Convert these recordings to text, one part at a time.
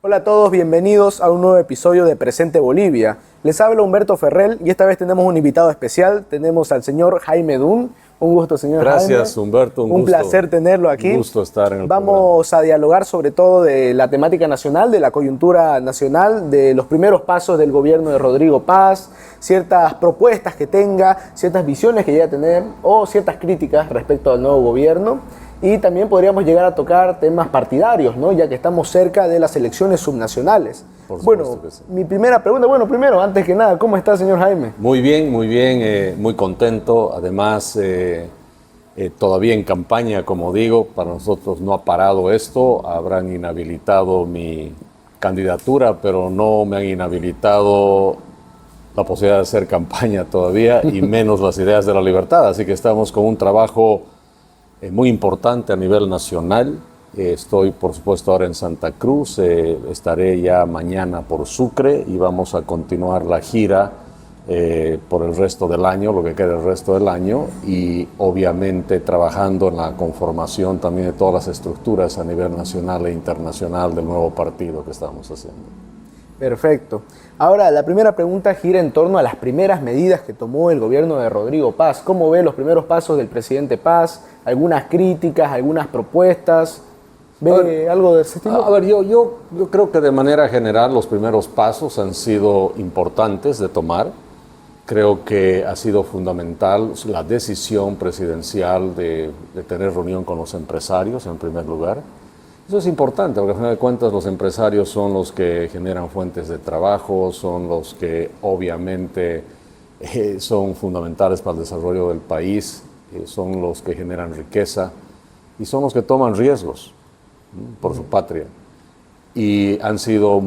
Hola a todos, bienvenidos a un nuevo episodio de Presente Bolivia. Les habla Humberto Ferrell y esta vez tenemos un invitado especial. Tenemos al señor Jaime Dun. Un gusto, señor Jaime. Gracias, Humberto. Un placer tenerlo aquí. Un gusto estar en el Vamos a dialogar sobre todo de la temática nacional, de la coyuntura nacional, de los primeros pasos del gobierno de Rodrigo Paz, ciertas propuestas que tenga, ciertas visiones que llegue a tener o ciertas críticas respecto al nuevo gobierno. Y también podríamos llegar a tocar temas partidarios, ¿no? Ya que estamos cerca de las elecciones subnacionales. Bueno, sí. Mi primera pregunta, primero, antes que nada, ¿cómo está, señor Jaime? Muy bien, muy contento. Además, todavía en campaña, como digo, para nosotros no ha parado esto. Habrán inhabilitado mi candidatura, pero no me han inhabilitado la posibilidad de hacer campaña todavía, y menos las ideas de la libertad. Así que estamos con un trabajo muy importante a nivel nacional. Estoy, por supuesto, ahora en Santa Cruz, estaré ya mañana por Sucre y vamos a continuar la gira por el resto del año, lo que queda del resto del año, y obviamente trabajando en la conformación también de todas las estructuras a nivel nacional e internacional del nuevo partido que estamos haciendo. Perfecto. Ahora, la primera pregunta gira en torno a las primeras medidas que tomó el gobierno de Rodrigo Paz. ¿Cómo ve los primeros pasos del presidente Paz? ¿Algunas críticas, algunas propuestas? ¿Ve algo de ese estilo? A ver, yo creo que de manera general los primeros pasos han sido importantes de tomar. Creo que ha sido fundamental la decisión presidencial de tener reunión con los empresarios, en primer lugar. Eso es importante, porque al final de cuentas los empresarios son los que generan fuentes de trabajo, son los que obviamente son fundamentales para el desarrollo del país, son los que generan riqueza y son los que toman riesgos por su patria. Y han sido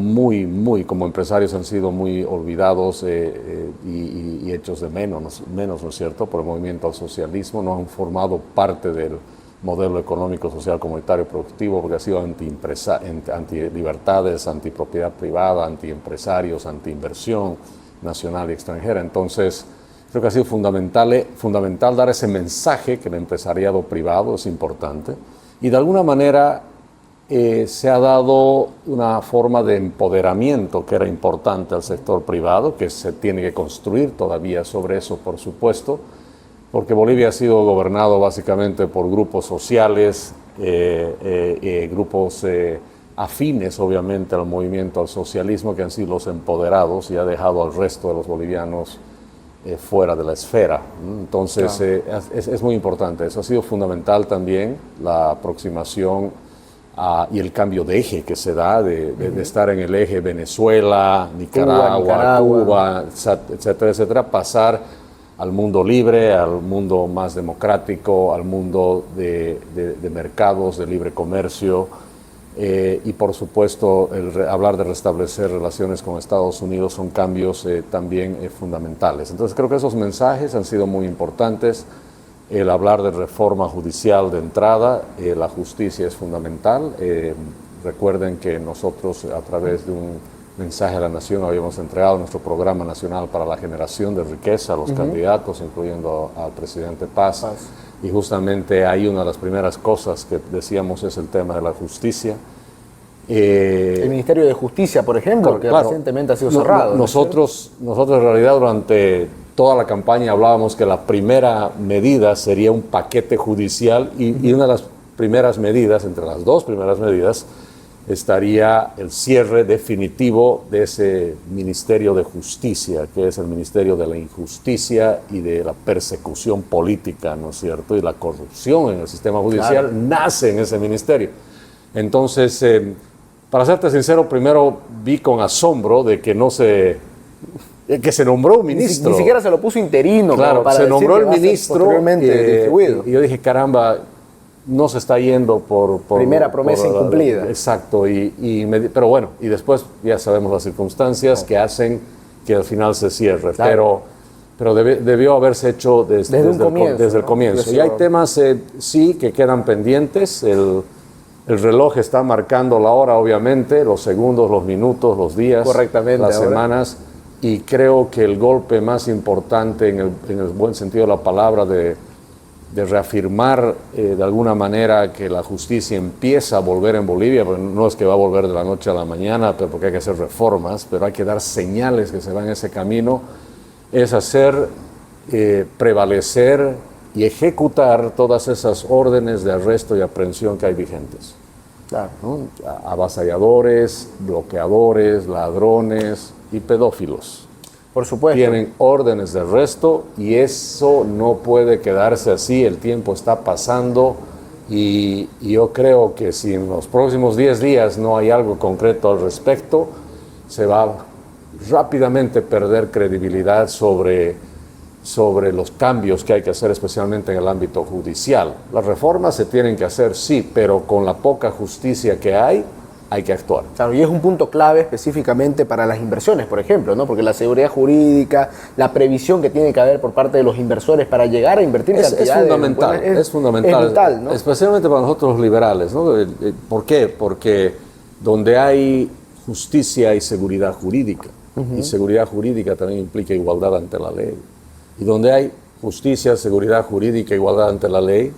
como empresarios han sido muy olvidados y hechos de menos, ¿no es cierto?, por el movimiento al socialismo. No han formado parte del modelo económico, social, comunitario, productivo, porque ha sido anti-libertades, anti-propiedad privada, anti-empresarios, anti-inversión nacional y extranjera. Entonces, creo que ha sido fundamental dar ese mensaje que el empresariado privado es importante. Y de alguna manera se ha dado una forma de empoderamiento que era importante al sector privado, que se tiene que construir todavía sobre eso, por supuesto, porque Bolivia ha sido gobernado básicamente por grupos sociales, grupos afines obviamente al movimiento al socialismo, que han sido los empoderados y ha dejado al resto de los bolivianos fuera de la esfera. Entonces, claro, es muy importante. Eso ha sido fundamental también, la aproximación y el cambio de eje que se da, de estar en el eje Venezuela, Nicaragua, Cuba, etcétera, etcétera, pasar al mundo libre, al mundo más democrático, al mundo de mercados, de libre comercio, y por supuesto hablar de restablecer relaciones con Estados Unidos son cambios también fundamentales. Entonces creo que esos mensajes han sido muy importantes. El hablar de reforma judicial de entrada, la justicia es fundamental. Recuerden que nosotros, a través de un mensaje a la nación, habíamos entregado nuestro programa nacional para la generación de riqueza a los candidatos, incluyendo al presidente Paz. Y justamente ahí una de las primeras cosas que decíamos es el tema de la justicia. El Ministerio de Justicia, por ejemplo, que recientemente ha sido cerrado. Nosotros en realidad durante toda la campaña hablábamos que la primera medida sería un paquete judicial y una de las primeras medidas, entre las dos primeras medidas, estaría el cierre definitivo de ese Ministerio de Justicia, que es el Ministerio de la Injusticia y de la persecución política, ¿no es cierto? Y la corrupción en el sistema judicial nace en ese ministerio. Entonces, para serte sincero, primero vi con asombro de que que se nombró un ministro. Ni siquiera se lo puso interino. Claro, para se nombró el ministro y yo dije, caramba, no se está yendo por primera promesa incumplida. Exacto, pero bueno, y después ya sabemos las circunstancias que hacen que al final se cierre, claro. pero debió haberse hecho desde el comienzo. Y hay temas, sí, que quedan pendientes. El reloj está marcando la hora, obviamente, los segundos, los minutos, los días, las semanas, y creo que el golpe más importante, en el buen sentido de la palabra, de de reafirmar de alguna manera que la justicia empieza a volver en Bolivia, porque no es que va a volver de la noche a la mañana, pero porque hay que hacer reformas, pero hay que dar señales que se van en ese camino, es hacer prevalecer y ejecutar todas esas órdenes de arresto y aprehensión que hay vigentes. Claro. ¿No? Avasalladores, bloqueadores, ladrones y pedófilos. Por supuesto. Tienen órdenes de arresto y eso no puede quedarse así, el tiempo está pasando y yo creo que si en los próximos 10 días no hay algo concreto al respecto, se va rápidamente a perder credibilidad sobre los cambios que hay que hacer, especialmente en el ámbito judicial. Las reformas se tienen que hacer, sí, pero con la poca justicia que hay que actuar. Claro, y es un punto clave específicamente para las inversiones, por ejemplo, ¿no? Porque la seguridad jurídica, la previsión que tiene que haber por parte de los inversores para llegar a invertir es fundamental, es fundamental, vital, ¿no? Especialmente para nosotros los liberales, ¿no? ¿Por qué? Porque donde hay justicia hay seguridad jurídica, y seguridad jurídica también implica igualdad ante la ley. Y donde hay justicia, seguridad jurídica, igualdad ante la ley,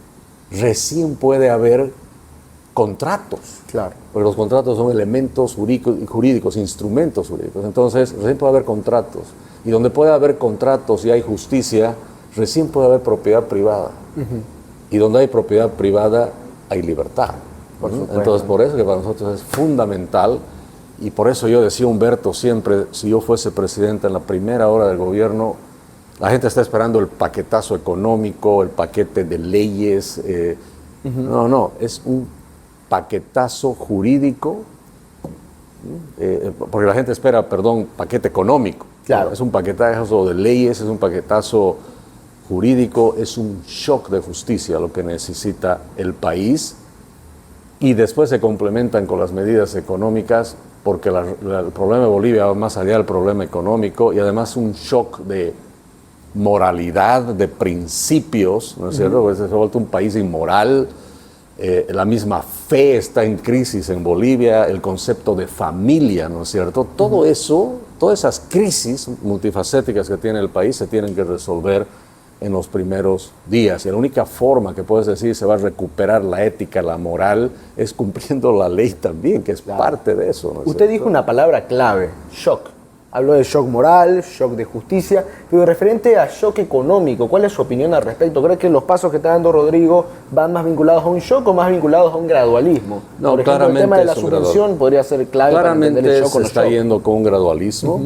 recién puede haber contratos. Claro. Porque los contratos son elementos jurídicos, instrumentos jurídicos. Entonces, recién puede haber contratos. Y donde puede haber contratos y hay justicia, recién puede haber propiedad privada. Y donde hay propiedad privada, hay libertad. Entonces, por eso que para nosotros es fundamental. Y por eso yo decía, Humberto, siempre, si yo fuese presidente en la primera hora del gobierno, la gente está esperando el paquetazo económico, el paquete de leyes. No, es un paquetazo jurídico, porque la gente espera, paquete económico. Claro. Es un paquetazo de leyes, es un paquetazo jurídico, es un shock de justicia lo que necesita el país. Y después se complementan con las medidas económicas, porque el problema de Bolivia va más allá del problema económico y además un shock de moralidad, de principios, ¿no es cierto? Pues se ha vuelto un país inmoral, la misma fe está en crisis en Bolivia, el concepto de familia, ¿no es cierto? Todo eso, todas esas crisis multifacéticas que tiene el país se tienen que resolver en los primeros días. Y la única forma que puedes decir se va a recuperar la ética, la moral, es cumpliendo la ley también, que es parte de eso, ¿no es Usted cierto? dijo una palabra clave, shock. Habló de shock moral, shock de justicia, pero referente a shock económico, ¿cuál es su opinión al respecto? ¿Cree que los pasos que está dando Rodrigo van más vinculados a un shock o más vinculados a un gradualismo? No, por ejemplo, claramente el tema de la es un subvención podría ser clave para entender el Claramente shock se o no está shock. yendo con un gradualismo.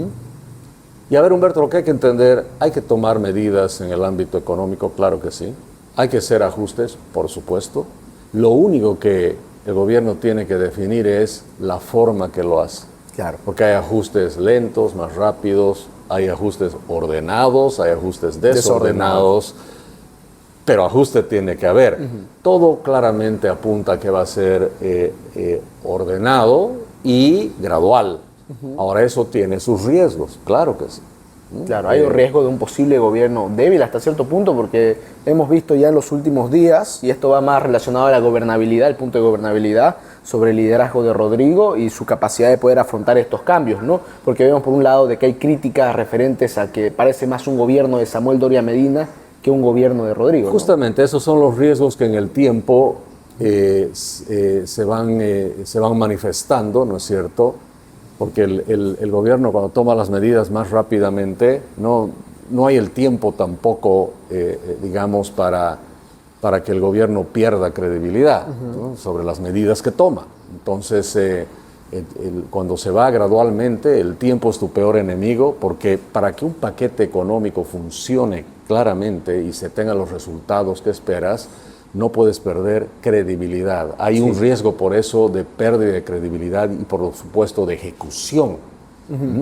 Y a ver, Humberto, lo que hay que entender, hay que tomar medidas en el ámbito económico, claro que sí. Hay que hacer ajustes, por supuesto. Lo único que el gobierno tiene que definir es la forma que lo hace. Claro. Porque hay ajustes lentos, más rápidos, hay ajustes ordenados, hay ajustes desordenados, pero ajuste tiene que haber. Todo claramente apunta a que va a ser ordenado y gradual. Ahora, eso tiene sus riesgos, claro que sí. Claro, hay un riesgo de un posible gobierno débil hasta cierto punto, porque hemos visto ya en los últimos días, y esto va más relacionado a la gobernabilidad, el punto de gobernabilidad, sobre el liderazgo de Rodrigo y su capacidad de poder afrontar estos cambios, ¿no? Porque vemos por un lado de que hay críticas referentes a que parece más un gobierno de Samuel Doria Medina que un gobierno de Rodrigo, ¿no? Justamente esos son los riesgos que en el tiempo se van manifestando, ¿no es cierto? Porque el gobierno, cuando toma las medidas más rápidamente, no hay el tiempo tampoco, digamos, para que el gobierno pierda credibilidad, ¿no? Sobre las medidas que toma. Entonces, cuando se va gradualmente, el tiempo es tu peor enemigo, porque para que un paquete económico funcione claramente y se tengan los resultados que esperas, no puedes perder credibilidad. Hay un riesgo por eso de pérdida de credibilidad y por supuesto de ejecución.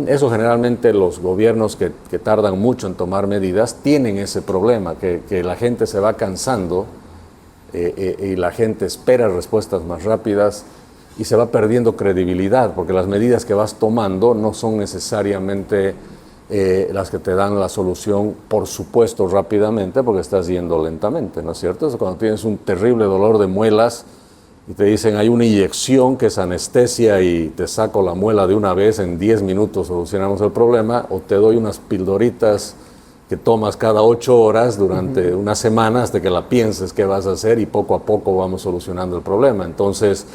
Eso generalmente los gobiernos que tardan mucho en tomar medidas tienen ese problema, que la gente se va cansando y la gente espera respuestas más rápidas y se va perdiendo credibilidad, porque las medidas que vas tomando no son necesariamente las que te dan la solución, por supuesto, rápidamente, porque estás yendo lentamente, ¿no es cierto? Eso cuando tienes un terrible dolor de muelas y te dicen hay una inyección que es anestesia y te saco la muela de una vez, en 10 minutos solucionamos el problema, o te doy unas pildoritas que tomas cada 8 horas durante una semana hasta que la pienses qué vas a hacer y poco a poco vamos solucionando el problema. Entonces,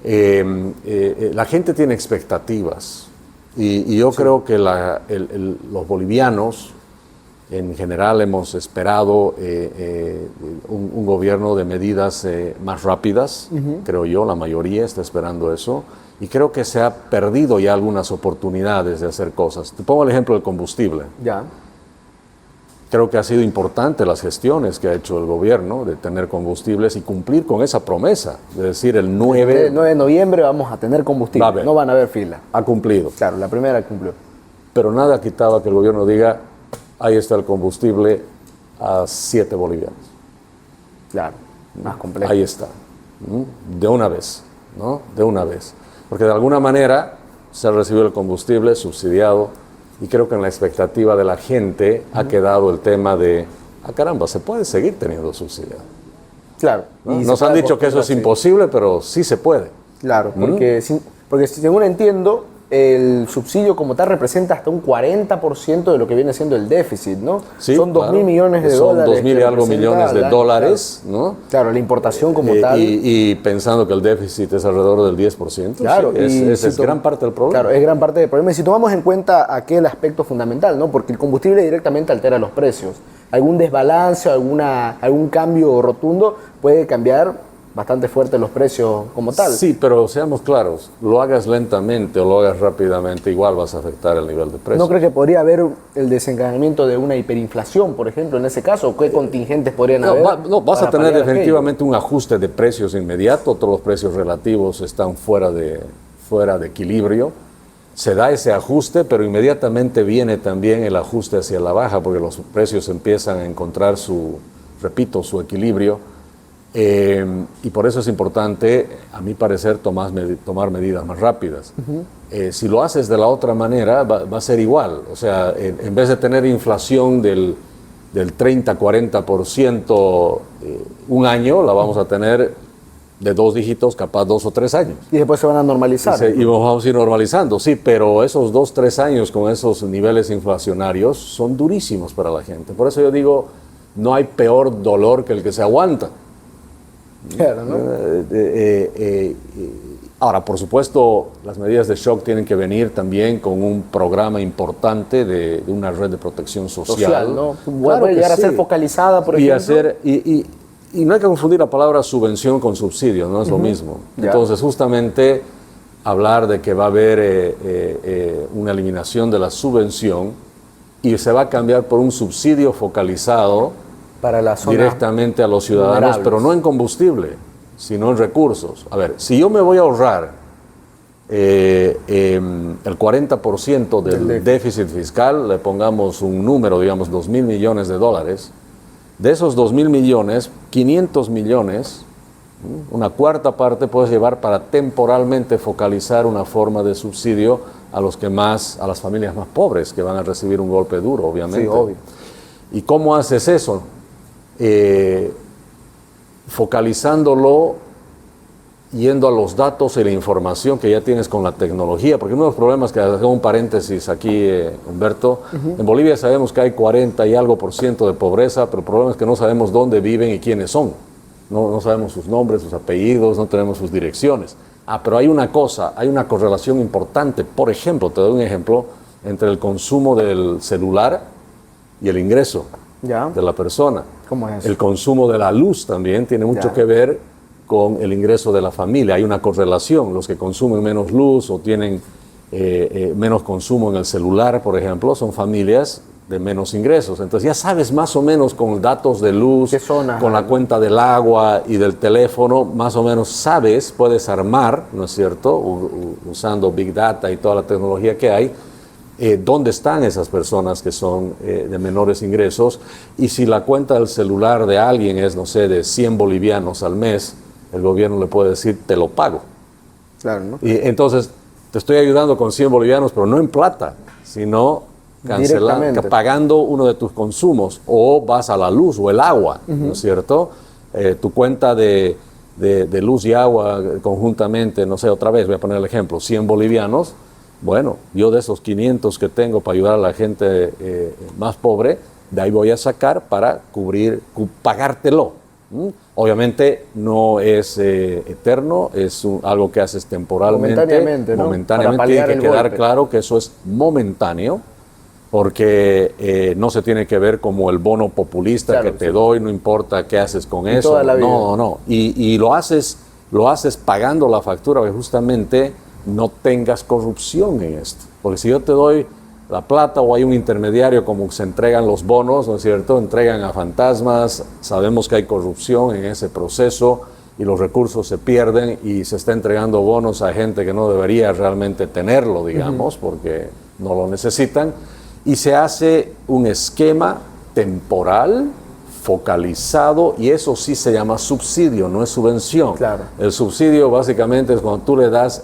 la gente tiene expectativas y yo creo que los bolivianos en general hemos esperado un gobierno de medidas más rápidas, creo yo, la mayoría está esperando eso. Y creo que se ha perdido ya algunas oportunidades de hacer cosas. Te pongo el ejemplo del combustible. Ya. Creo que ha sido importante las gestiones que ha hecho el gobierno de tener combustibles y cumplir con esa promesa. Es decir, el 9 de noviembre vamos a tener combustible, no van a haber fila. Ha cumplido. Claro, la primera cumplió. Pero nada quitaba que el gobierno diga, ahí está el combustible a 7 bolivianos. Claro, más complejo. Ahí está. De una vez, ¿no? De una vez. Porque de alguna manera se ha recibido el combustible subsidiado y creo que en la expectativa de la gente ha quedado el tema de, caramba, se puede seguir teniendo subsidiado. Claro. ¿No? Nos han dicho que eso es imposible, pero sí se puede. Claro, porque según entiendo, el subsidio como tal representa hasta un 40% de lo que viene siendo el déficit, ¿no? Sí, son 2.000 millones de dólares. Son 2.000 y algo millones de dólares, claro. ¿no? Claro, la importación como tal. Y pensando que el déficit es alrededor del 10%, claro, sí, es gran parte del problema. Claro, es gran parte del problema. Y si tomamos en cuenta aquel aspecto fundamental, ¿no? Porque el combustible directamente altera los precios. Algún desbalance, algún cambio rotundo puede cambiar bastante fuerte los precios como tal. Sí, pero seamos claros, lo hagas lentamente o lo hagas rápidamente, igual vas a afectar el nivel de precios. ¿No cree que podría haber el desencadenamiento de una hiperinflación, por ejemplo, en ese caso? ¿Qué contingentes podrían haber? Vas a tener definitivamente un ajuste de precios inmediato, todos los precios relativos están fuera de equilibrio. Se da ese ajuste, pero inmediatamente viene también el ajuste hacia la baja, porque los precios empiezan a encontrar su equilibrio. Y por eso es importante, a mi parecer, tomar medidas más rápidas. Si lo haces de la otra manera, va a ser igual. O sea, en vez de tener inflación del 30-40% un año, la vamos a tener de 2 dígitos, capaz 2 o 3 años. Y después se van a normalizar. Y vamos a ir normalizando, sí, pero esos 2-3 años con esos niveles inflacionarios son durísimos para la gente. Por eso yo digo, no hay peor dolor que el que se aguanta. Claro, ¿no? Ahora, por supuesto, las medidas de shock tienen que venir también con un programa importante de una red de protección social. ¿No? Puede llegar a ser focalizada, por ejemplo. Y no hay que confundir la palabra subvención con subsidio, no es lo mismo. Ya. Entonces, justamente, hablar de que va a haber una eliminación de la subvención y se va a cambiar por un subsidio focalizado para la zona directamente a los ciudadanos, vulnerables. pero no en combustible, sino en recursos. A ver, si yo me voy a ahorrar el 40% del déficit fiscal, le pongamos un número, digamos, 2.000 millones de dólares, de esos 2.000 millones, 500 millones, una cuarta parte puedes llevar para temporalmente focalizar una forma de subsidio a las familias más pobres que van a recibir un golpe duro, obviamente. Sí, obvio. ¿Y cómo haces eso? Focalizándolo, yendo a los datos y la información que ya tienes con la tecnología, porque uno de los problemas, que hago un paréntesis aquí, Humberto, en Bolivia sabemos que hay 40 y algo % de pobreza, pero el problema es que no sabemos dónde viven y quiénes son. No sabemos sus nombres, sus apellidos, no tenemos sus direcciones. Pero hay una correlación importante. Por ejemplo, te doy un ejemplo, entre el consumo del celular y el ingreso de la persona. ¿Cómo es eso? El consumo de la luz también tiene mucho que ver con el ingreso de la familia. Hay una correlación. Los que consumen menos luz o tienen menos consumo en el celular, por ejemplo, son familias de menos ingresos. Entonces ya sabes más o menos con datos de luz, con la cuenta del agua y del teléfono, más o menos sabes, puedes armar, ¿no es cierto?, usando Big Data y toda la tecnología que hay, dónde están esas personas que son de menores ingresos, y si la cuenta del celular de alguien es, no sé, de 100 bolivianos al mes, el gobierno le puede decir, te lo pago. Claro, ¿no? Y entonces, te estoy ayudando con 100 bolivianos, pero no en plata, sino pagando uno de tus consumos, o vas a la luz o el agua, ¿no es cierto? Tu cuenta de luz y agua conjuntamente, no sé, otra vez voy a poner el ejemplo, 100 bolivianos, bueno, yo de esos 500 que tengo para ayudar a la gente más pobre, de ahí voy a sacar para pagártelo. Obviamente no es eterno, es algo que haces temporalmente. Momentáneamente, ¿no? Momentáneamente tiene que quedar claro que eso es momentáneo, porque no se tiene que ver como el bono populista que te doy, no importa qué haces con eso. Toda la vida. No. Y lo haces pagando la factura, que justamente no tengas corrupción en esto. Porque si yo te doy la plata o hay un intermediario, como se entregan los bonos, ¿no es cierto? Entregan a fantasmas, sabemos que hay corrupción en ese proceso y los recursos se pierden y se está entregando bonos a gente que no debería realmente tenerlo, digamos, porque no lo necesitan. Y se hace un esquema temporal, focalizado, y eso sí se llama subsidio, no es subvención. Claro. El subsidio básicamente es cuando tú le das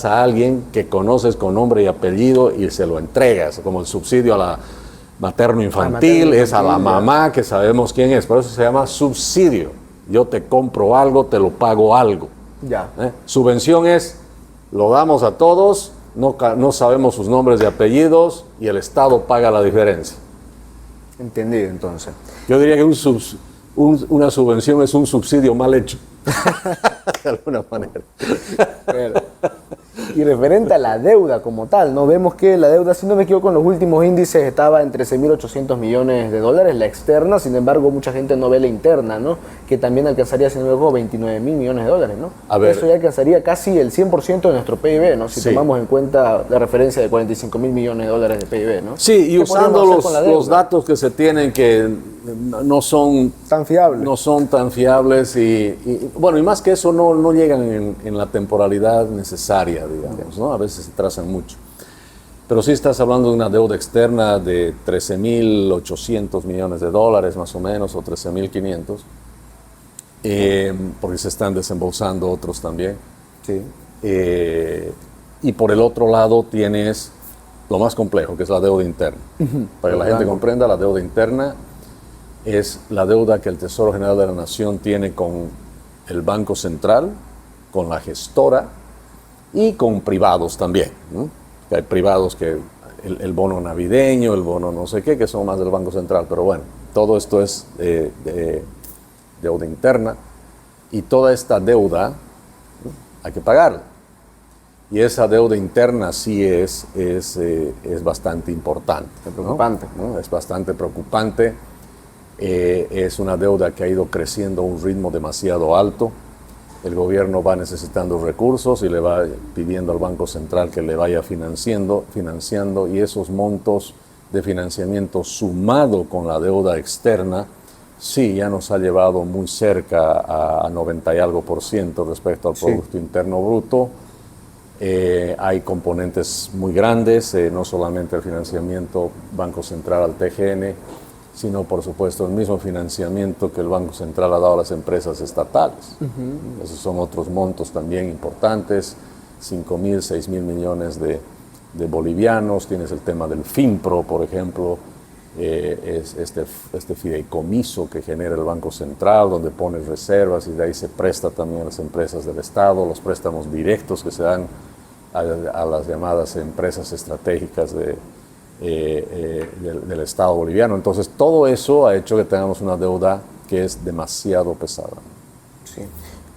a alguien que conoces con nombre y apellido y se lo entregas, como el subsidio a la materno-infantil, es a la mamá que sabemos quién es, por eso se llama subsidio. Yo te compro algo, te lo pago algo. Ya. Subvención es, lo damos a todos, no sabemos sus nombres y apellidos y el Estado paga la diferencia. Entendido, entonces. Yo diría que una subvención es un subsidio mal hecho, de alguna manera. Pero, y referente a la deuda como tal, ¿no? Vemos que la deuda, si no me equivoco, en los últimos índices estaba en 13.800 millones de dólares, la externa. Sin embargo, mucha gente no ve la interna, ¿no? Que también alcanzaría, si no me equivoco, 29.000 millones de dólares, ¿no? A ver, eso ya alcanzaría casi el 100% de nuestro PIB, ¿no? Si tomamos en cuenta la referencia de 45.000 millones de dólares de PIB, ¿no? Sí, y usando los datos que se tienen, que no son tan fiables. No son tan fiables y bueno, y más que eso no llegan en la temporalidad necesaria, digamos, ¿no? A veces se trazan mucho. Pero sí estás hablando de una deuda externa de 13.800 millones de dólares más o menos, o 13.500, porque se están desembolsando otros también. Sí. Y por el otro lado tienes lo más complejo, que es la deuda interna. Para que la gente comprenda, la deuda interna es la deuda que el Tesoro General de la Nación tiene con el Banco Central, con la gestora y con privados también, ¿no? Hay privados que el bono navideño, el bono no sé qué, que son más del Banco Central, pero bueno, todo esto es de deuda interna y toda esta deuda, ¿no?, hay que pagarla. Y esa deuda interna sí es bastante importante. Es preocupante. ¿no? Es bastante preocupante. Es una deuda que ha ido creciendo a un ritmo demasiado alto. El gobierno va necesitando recursos y le va pidiendo al Banco Central que le vaya financiando, y esos montos de financiamiento sumado con la deuda externa, sí, ya nos ha llevado muy cerca a 90 y algo % respecto al Producto Interno Bruto. Hay componentes muy grandes, no solamente el financiamiento Banco Central al TGN, sino por supuesto el mismo financiamiento que el Banco Central ha dado a las empresas estatales. Esos son otros montos también importantes, 5.000, 6.000 millones de bolivianos. Tienes el tema del FINPRO, por ejemplo, es este fideicomiso que genera el Banco Central, donde pone reservas y de ahí se presta también a las empresas del Estado, los préstamos directos que se dan a las llamadas empresas estratégicas del Estado boliviano. Entonces, todo eso ha hecho que tengamos una deuda que es demasiado pesada. Sí.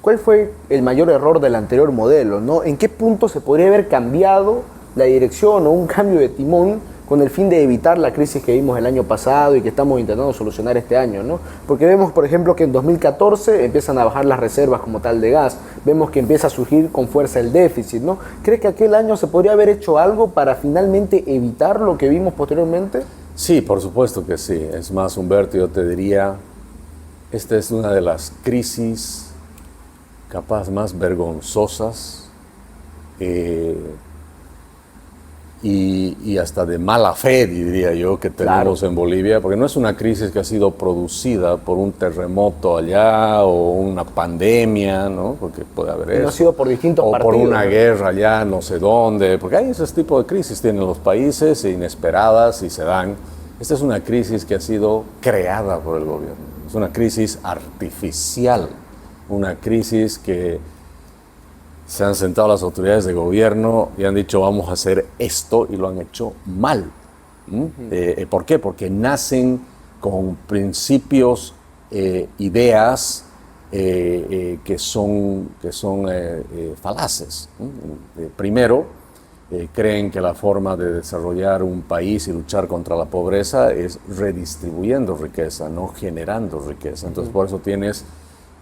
¿Cuál fue el mayor error del anterior modelo, ¿no? ¿En qué punto se podría haber cambiado la dirección o un cambio de timón con el fin de evitar la crisis que vimos el año pasado y que estamos intentando solucionar este año, ¿no? Porque vemos, por ejemplo, que en 2014 empiezan a bajar las reservas como tal de gas, vemos que empieza a surgir con fuerza el déficit, ¿no? ¿Crees que aquel año se podría haber hecho algo para finalmente evitar lo que vimos posteriormente? Sí, por supuesto que sí. Es más, Humberto, yo te diría, esta es una de las crisis capaz más vergonzosas y hasta de mala fe, diría yo, que tenemos en Bolivia, porque no es una crisis que ha sido producida por un terremoto allá o una pandemia, ¿no? Porque puede haber eso. No ha sido por distintos partidos. O por una guerra allá, no sé dónde, porque hay ese tipo de crisis, tienen los países inesperadas y se dan. Esta es una crisis que ha sido creada por el gobierno, es una crisis artificial, una crisis que se han sentado las autoridades de gobierno y han dicho vamos a hacer esto y lo han hecho mal. ¿Por qué? Porque nacen con principios, ideas que son falaces. Primero, creen que la forma de desarrollar un país y luchar contra la pobreza es redistribuyendo riqueza, no generando riqueza. Entonces, por eso tienes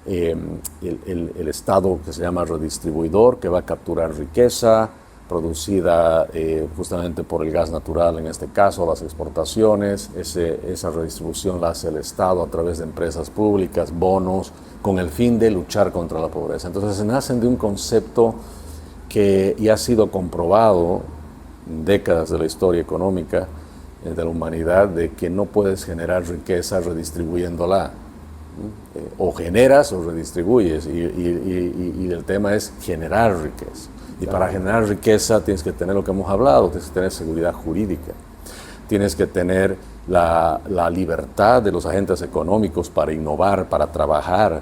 el Estado que se llama redistribuidor, que va a capturar riqueza producida justamente por el gas natural, en este caso, las exportaciones. Esa redistribución la hace el Estado a través de empresas públicas, bonos, con el fin de luchar contra la pobreza. Entonces, nacen de un concepto que ya ha sido comprobado en décadas de la historia económica de la humanidad, de que no puedes generar riqueza redistribuyéndola. O generas o redistribuyes, y el tema es generar riqueza. Y para generar riqueza tienes que tener lo que hemos hablado, tienes que tener seguridad jurídica, tienes que tener la libertad de los agentes económicos para innovar, para trabajar,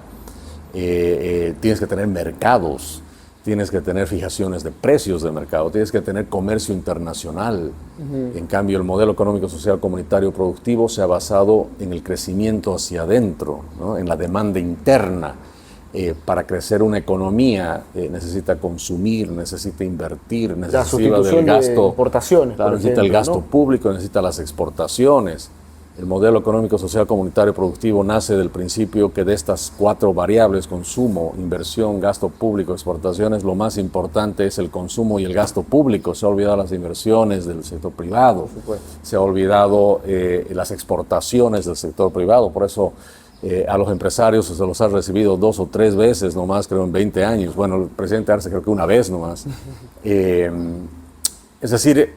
tienes que tener mercados, tienes que tener fijaciones de precios de mercado, tienes que tener comercio internacional. En cambio, el modelo económico, social, comunitario, productivo se ha basado en el crecimiento hacia adentro, ¿no? En la demanda interna. Para crecer una economía necesita consumir, necesita invertir, necesita del gasto, de importaciones, claro, necesita el gasto público, necesita las exportaciones. El modelo económico, social, comunitario, productivo nace del principio que de estas 4 variables, consumo, inversión, gasto público, exportaciones, lo más importante es el consumo y el gasto público. Se ha olvidado las inversiones del sector privado, se ha olvidado las exportaciones del sector privado. Por eso a los empresarios se los ha recibido 2 o 3 veces nomás, creo, en 20 años. Bueno, el presidente Arce creo que una vez nomás. Es decir,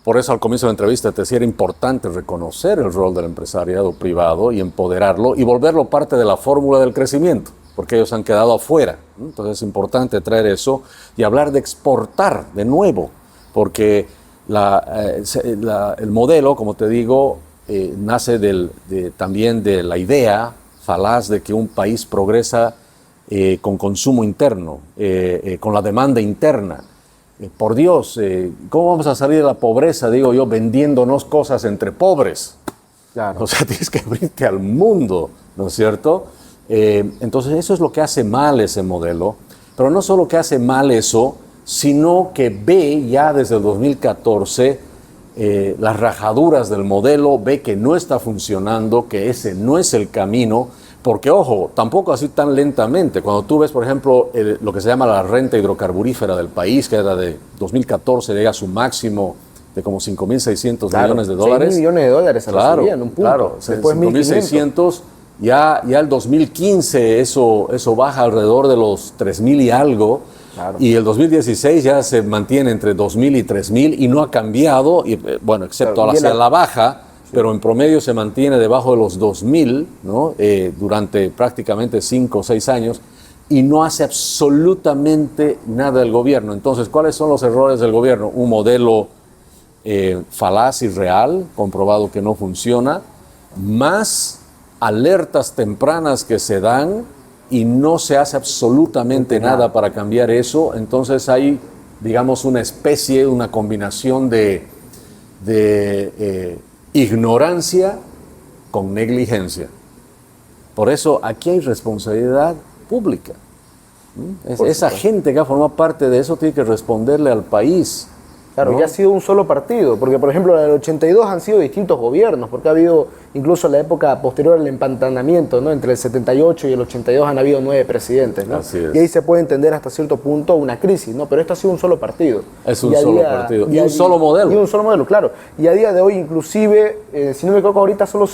por eso al comienzo de la entrevista te decía, era importante reconocer el rol del empresariado privado y empoderarlo y volverlo parte de la fórmula del crecimiento, porque ellos han quedado afuera. Entonces es importante traer eso y hablar de exportar de nuevo, porque el modelo, como te digo, nace también de la idea falaz de que un país progresa con consumo interno, con la demanda interna. Por Dios, ¿cómo vamos a salir de la pobreza, digo yo, vendiéndonos cosas entre pobres? Claro. O sea, tienes que abrirte al mundo, ¿no es cierto? Entonces, eso es lo que hace mal ese modelo, pero no solo que hace mal eso, sino que ve ya desde el 2014 las rajaduras del modelo, ve que no está funcionando, que ese no es el camino. Porque, ojo, tampoco así tan lentamente. Cuando tú ves, por ejemplo, lo que se llama la renta hidrocarburífera del país, que era de 2014, llega a su máximo de como 5.600 millones de dólares. 6 millones de dólares en un punto. Claro, después 5.600, ya el 2015 eso baja alrededor de los 3.000 y algo. Claro. Y el 2016 ya se mantiene entre 2.000 y 3.000 y no ha cambiado, y, bueno, excepto hacia la baja. Pero en promedio se mantiene debajo de los 2.000, ¿no? Durante prácticamente 5 o 6 años, y no hace absolutamente nada el gobierno. Entonces, ¿cuáles son los errores del gobierno? Un modelo falaz y real, comprobado que no funciona, más alertas tempranas que se dan y no se hace absolutamente nada para cambiar eso. Entonces hay, digamos, una especie, una combinación de ignorancia con negligencia. Por eso aquí hay responsabilidad pública. Esa gente que ha formado parte de eso tiene que responderle al país. Claro, ¿no? Y ha sido un solo partido, porque por ejemplo en el 82 han sido distintos gobiernos, porque ha habido incluso la época posterior al empantanamiento, ¿no? Entre el 78 y el 82 han habido 9 presidentes, ¿no? Así es. Y ahí se puede entender hasta cierto punto una crisis, ¿no? Pero esto ha sido un solo partido. Es un solo partido. Y un solo modelo. Y un solo modelo, claro. Y a día de hoy inclusive, si no me equivoco ahorita, solo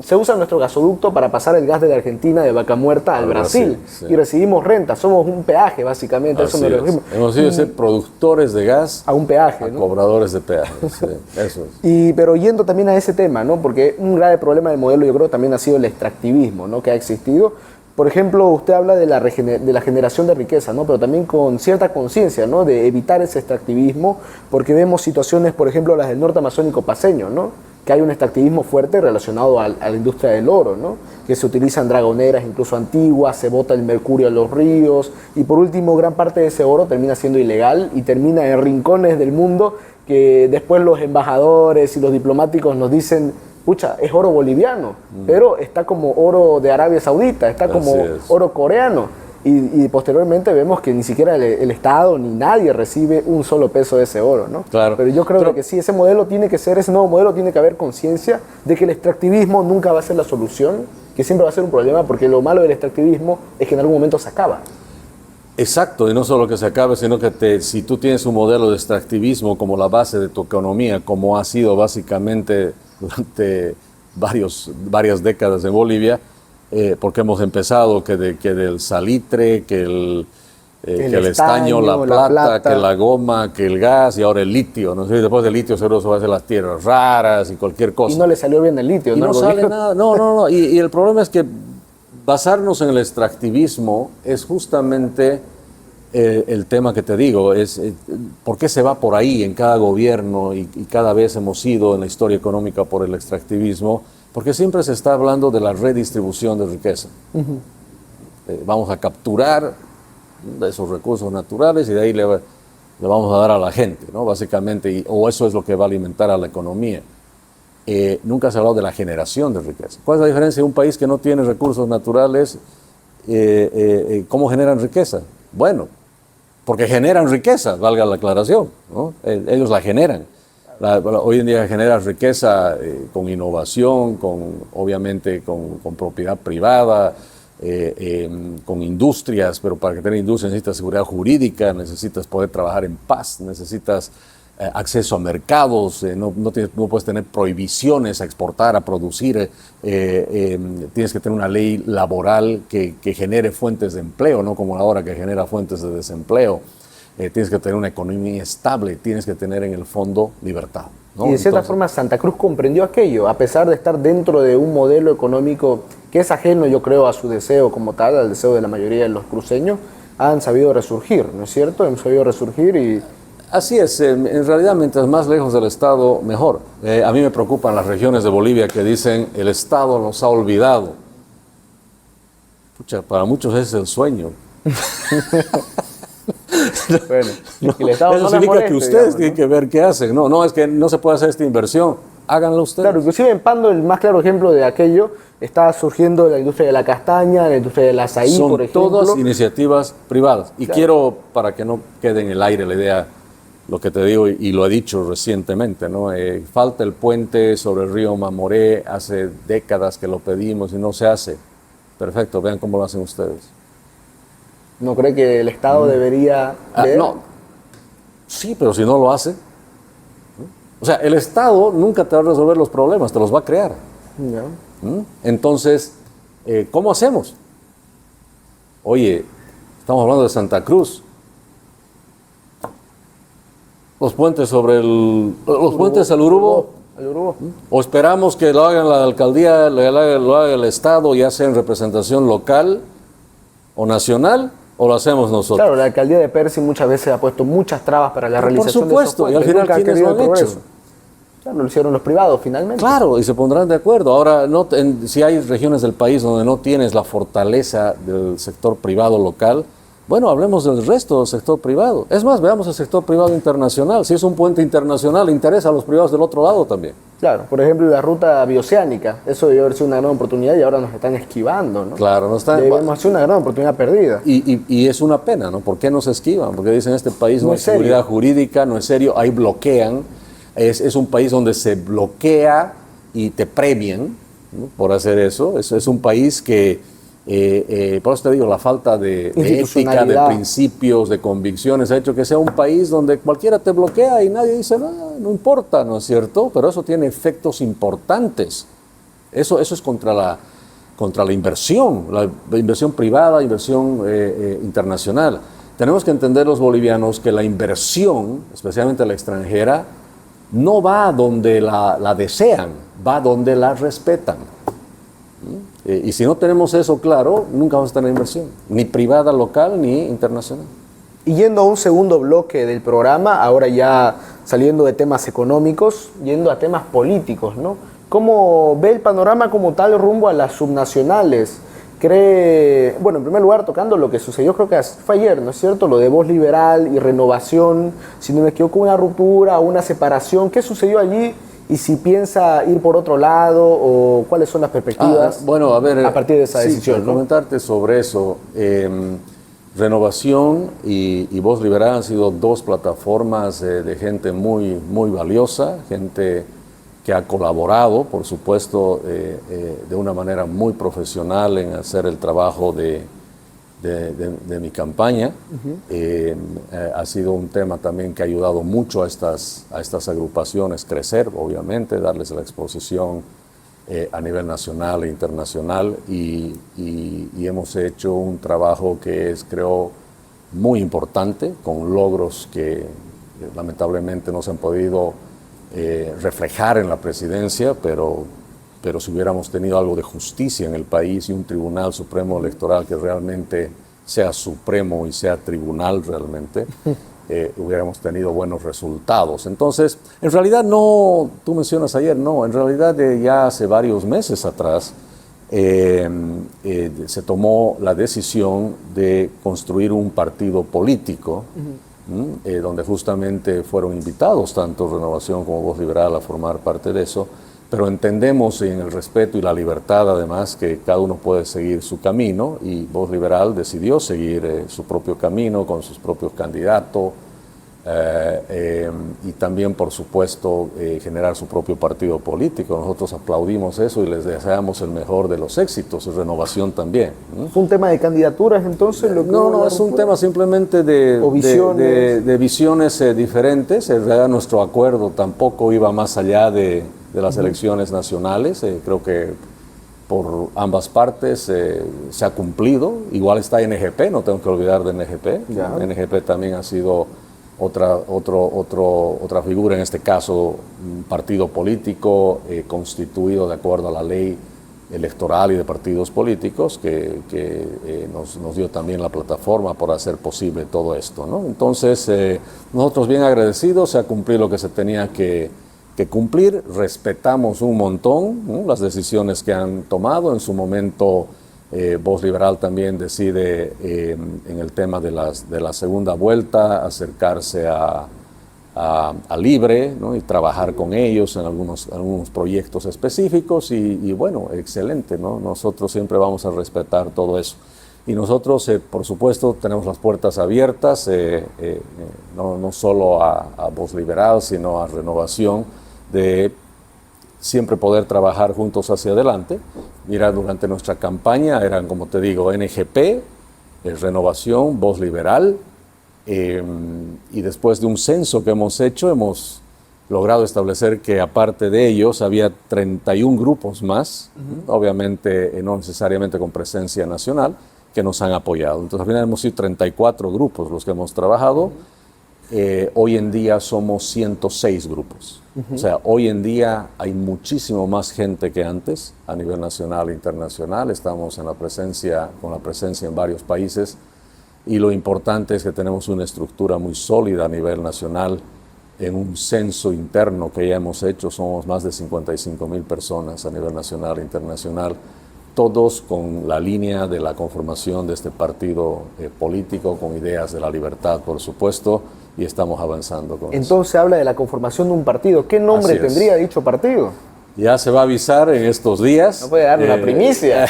se usa nuestro gasoducto para pasar el gas de la Argentina de Vaca Muerta al Brasil. Sí. Y recibimos renta, somos un peaje básicamente. Eso nos lo dijimos. Hemos sido ser productores de gas a un peaje, ¿no? Cobradores de peaje, sí, eso es. Pero yendo también a ese tema, ¿no? Porque un grave problema del modelo yo creo también ha sido el extractivismo, ¿no? Que ha existido. Por ejemplo, usted habla de la generación de riqueza, ¿no? Pero también con cierta conciencia, ¿no? De evitar ese extractivismo, porque vemos situaciones, por ejemplo, las del norte amazónico paceño, ¿no? Que hay un extractivismo fuerte relacionado a la industria del oro, ¿no? Que se utilizan dragoneras incluso antiguas, se bota el mercurio a los ríos y por último gran parte de ese oro termina siendo ilegal y termina en rincones del mundo que después los embajadores y los diplomáticos nos dicen, pucha, es oro boliviano, pero está como oro de Arabia Saudita, está como oro coreano. Y posteriormente vemos que ni siquiera el Estado ni nadie recibe un solo peso de ese oro, ¿no? Claro. Pero yo creo que sí, ese modelo tiene que ser, ese nuevo modelo tiene que haber conciencia de que el extractivismo nunca va a ser la solución, que siempre va a ser un problema, porque lo malo del extractivismo es que en algún momento se acaba. Exacto, y no solo que se acabe, sino que si tú tienes un modelo de extractivismo como la base de tu economía, como ha sido básicamente durante varias décadas en Bolivia, porque hemos empezado que del salitre, que el estaño, la plata, que la goma, que el gas y ahora el litio, ¿no? Después del litio seguro se va a hacer las tierras raras y cualquier cosa. Y no le salió bien el litio, y ¿no? No sale nada, no. Y el problema es que basarnos en el extractivismo es justamente el tema que te digo, es por qué se va por ahí en cada gobierno y cada vez hemos ido en la historia económica por el extractivismo, porque siempre se está hablando de la redistribución de riqueza. Vamos a capturar de esos recursos naturales y de ahí le vamos a dar a la gente, ¿no? Básicamente, o eso es lo que va a alimentar a la economía. Nunca se ha hablado de la generación de riqueza. ¿Cuál es la diferencia de un país que no tiene recursos naturales? ¿Cómo generan riqueza? Bueno, porque generan riqueza, valga la aclaración, ¿no? Ellos la generan. Hoy en día genera riqueza con innovación, obviamente con propiedad privada, con industrias, pero para que tengas industria necesitas seguridad jurídica, necesitas poder trabajar en paz, necesitas acceso a mercados, no puedes tener prohibiciones a exportar, a producir, tienes que tener una ley laboral que genere fuentes de empleo, no como ahora que genera fuentes de desempleo. Tienes que tener una economía estable, tienes que tener en el fondo libertad, ¿no? Y de cierta forma Santa Cruz comprendió aquello, a pesar de estar dentro de un modelo económico que es ajeno, yo creo, a su deseo como tal, al deseo de la mayoría de los cruceños, han sabido resurgir, ¿no es cierto? Han sabido resurgir y... Así es, en realidad mientras más lejos del Estado, mejor. A mí me preocupan las regiones de Bolivia que dicen el Estado nos ha olvidado. Pucha, para muchos ese es el sueño. Bueno, el Estado eso no significa moleste, que ustedes digamos, tienen que ver qué hacen. No, es que no se puede hacer esta inversión. Háganlo ustedes. Claro, inclusive en Pando el más claro ejemplo de aquello está surgiendo la industria de la castaña, la industria del azaí, por ejemplo. Son todas iniciativas privadas. Y claro, quiero, para que no quede en el aire la idea, lo que te digo, y lo he dicho recientemente, ¿no? Falta el puente sobre el río Mamoré, hace décadas que lo pedimos y no se hace. Perfecto, vean cómo lo hacen ustedes. ¿No cree que el Estado debería ver? No, sí, pero si no lo hace. O sea, el Estado nunca te va a resolver los problemas, te los va a crear. Ya. Entonces, ¿cómo hacemos? Oye, estamos hablando de Santa Cruz. Los puentes sobre los puentes al Urubo. O esperamos que lo hagan la alcaldía, lo haga el Estado, ya sea en representación local o nacional, o lo hacemos nosotros. Claro, la alcaldía de Percy muchas veces ha puesto muchas trabas para la realización de esos puentes. Por supuesto, y al final, ¿quiénes lo han hecho? Claro, lo hicieron los privados finalmente. Claro, y se pondrán de acuerdo. Ahora, si hay regiones del país donde no tienes la fortaleza del sector privado local, bueno, hablemos del resto del sector privado. Es más, veamos el sector privado internacional. Si es un puente internacional, interesa a los privados del otro lado también. Claro, por ejemplo, la ruta bioceánica. Eso debió haber sido una gran oportunidad y ahora nos están esquivando, ¿no? Claro, no están. Debemos hacer una gran oportunidad perdida. Y es una pena, ¿no? ¿Por qué nos esquivan? Porque dicen, este país no hay seguridad jurídica, no es serio, ahí bloquean. Es un país donde se bloquea y te premian, ¿no? Por hacer eso. Es un país que, por eso te digo, la falta de ética, de principios, de convicciones, ha hecho que sea un país donde cualquiera te bloquea y nadie dice, no importa, ¿no es cierto? Pero eso tiene efectos importantes. Eso es contra la inversión, la inversión privada, inversión internacional. Tenemos que entender los bolivianos que la inversión, especialmente la extranjera, no va donde la desean, va donde la respetan. Y si no tenemos eso claro, nunca vamos a tener inversión, ni privada local ni internacional. Y yendo a un segundo bloque del programa, ahora ya saliendo de temas económicos, yendo a temas políticos, ¿no? ¿Cómo ve el panorama como tal rumbo a las subnacionales? cree, bueno, en primer lugar tocando lo que sucedió, creo que fue ayer, ¿no es cierto? Lo de Voz Liberal y Renovación, si no me equivoco, una ruptura, una separación. ¿Qué sucedió allí? Y si piensa ir por otro lado o cuáles son las perspectivas bueno, a ver, a partir de esa decisión. Sí, comentarte sobre eso. Renovación y Voz Liberal han sido dos plataformas de gente muy, muy valiosa, gente que ha colaborado, por supuesto, de una manera muy profesional en hacer el trabajo de mi campaña. Ha sido un tema también que ha ayudado mucho a estas agrupaciones crecer, obviamente, darles la exposición a nivel nacional e internacional y hemos hecho un trabajo que es, creo, muy importante, con logros que lamentablemente no se han podido reflejar en la presidencia, pero si hubiéramos tenido algo de justicia en el país y un Tribunal Supremo Electoral que realmente sea supremo y sea tribunal realmente, hubiéramos tenido buenos resultados. Entonces, en realidad no, tú mencionas ayer, no, en realidad ya hace varios meses atrás se tomó la decisión de construir un partido político donde justamente fueron invitados tanto Renovación como Voz Liberal a formar parte de eso, pero entendemos en el respeto y la libertad además que cada uno puede seguir su camino y Voz Liberal decidió seguir su propio camino con sus propios candidatos y también por supuesto generar su propio partido político. Nosotros aplaudimos eso y les deseamos el mejor de los éxitos y Renovación también. ¿Es un tema de candidaturas entonces? No, es un tema simplemente de visiones diferentes. En realidad nuestro acuerdo tampoco iba más allá de las elecciones nacionales. Creo que por ambas partes se ha cumplido. Igual está NGP, no tengo que olvidar de NGP. Ya. NGP también ha sido otra figura, en este caso un partido político constituido de acuerdo a la ley electoral y de partidos políticos que nos dio también la plataforma por hacer posible todo esto, ¿no? Entonces, nosotros bien agradecidos, se ha cumplido lo que se tenía que cumplir, respetamos un montón, ¿no?, las decisiones que han tomado. En su momento Voz Liberal también decide en el tema de la segunda vuelta acercarse a Libre, ¿no?, y trabajar con ellos en algunos proyectos específicos y bueno, excelente, ¿no? Nosotros siempre vamos a respetar todo eso. Y nosotros, por supuesto, tenemos las puertas abiertas, no solo a Voz Liberal, sino a Renovación, de siempre poder trabajar juntos hacia adelante. Mira, durante nuestra campaña eran, como te digo, NGP, Renovación, Voz Liberal, y después de un censo que hemos hecho, hemos logrado establecer que aparte de ellos había 31 grupos más, obviamente no necesariamente con presencia nacional, que nos han apoyado. Entonces al final hemos sido 34 grupos los que hemos trabajado. Hoy en día somos 106 grupos. O sea, hoy en día hay muchísimo más gente que antes a nivel nacional e internacional. Estamos con la presencia en varios países y lo importante es que tenemos una estructura muy sólida a nivel nacional. En un censo interno que ya hemos hecho somos más de 55,000 personas a nivel nacional e internacional, todos con la línea de la conformación de este partido político, con ideas de la libertad, por supuesto, y estamos avanzando con eso. Entonces habla de la conformación de un partido. ¿Qué nombre tendría dicho partido? Ya se va a avisar en estos días. No puede dar una primicia.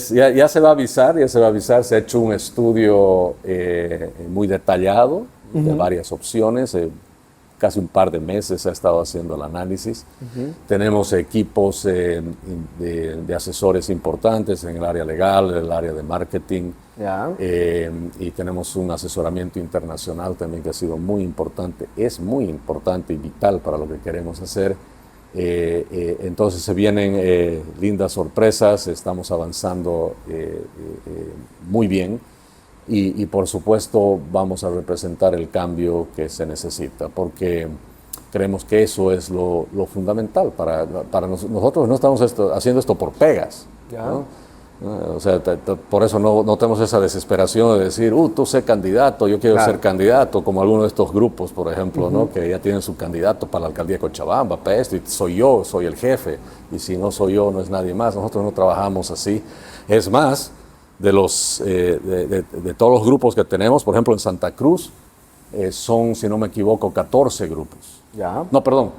Ya se va a avisar, se ha hecho un estudio muy detallado de varias opciones. Casi un par de meses se ha estado haciendo el análisis. Tenemos equipos de asesores importantes en el área legal, en el área de marketing, y tenemos un asesoramiento internacional también que ha sido muy importante, es muy importante y vital para lo que queremos hacer. Entonces se vienen lindas sorpresas, estamos avanzando muy bien. Y por supuesto vamos a representar el cambio que se necesita, porque creemos que eso es lo fundamental para nosotros. No estamos haciendo esto por pegas, ¿no? O sea, por eso no tenemos esa desesperación de decir, tú sé candidato, yo quiero ser candidato, como algunos de estos grupos, por ejemplo, ¿no? Que ya tienen su candidato para la alcaldía de Cochabamba, para esto, y soy el jefe, y si no soy yo, no es nadie más. Nosotros no trabajamos así. Es más, de todos los grupos que tenemos, por ejemplo, en Santa Cruz, son, si no me equivoco, 14 grupos. Ya. No, perdón,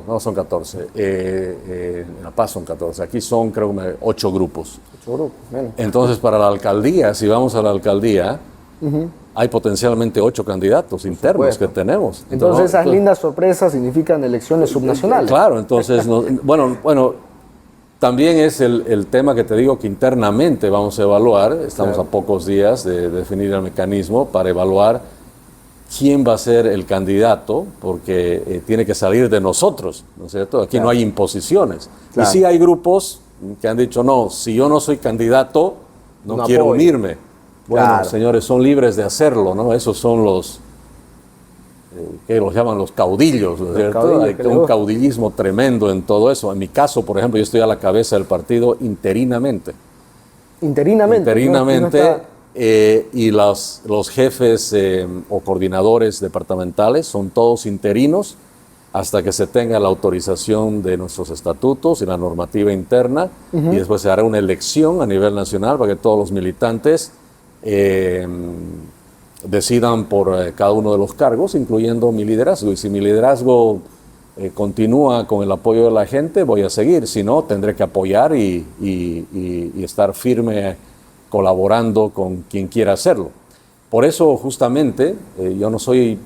no son 14. En La Paz son 14. Aquí son, creo, 8 grupos. 8 grupos, bueno. Entonces, para la alcaldía, si vamos a la alcaldía, hay potencialmente 8 candidatos internos que tenemos. Entonces, esas lindas sorpresas significan elecciones subnacionales. Claro, entonces, bueno, también es el tema que te digo que internamente vamos a evaluar. Estamos a pocos días de definir el mecanismo para evaluar quién va a ser el candidato, porque tiene que salir de nosotros, ¿no es cierto? Aquí no hay imposiciones. Y sí hay grupos que han dicho, no, si yo no soy candidato, no quiero unirme. Bueno, señores, son libres de hacerlo, ¿no? Esos son los, que los llaman los caudillos, ¿no es cierto? Hay un caudillismo tremendo en todo eso. En mi caso, por ejemplo, yo estoy a la cabeza del partido interinamente. Interinamente. Y los jefes o coordinadores departamentales son todos interinos hasta que se tenga la autorización de nuestros estatutos y la normativa interna, y después se hará una elección a nivel nacional para que todos los militantes decidan por cada uno de los cargos, incluyendo mi liderazgo. Y si mi liderazgo continúa con el apoyo de la gente, voy a seguir. Si no, tendré que apoyar y estar firme colaborando con quien quiera hacerlo. Por eso, justamente, yo no soy,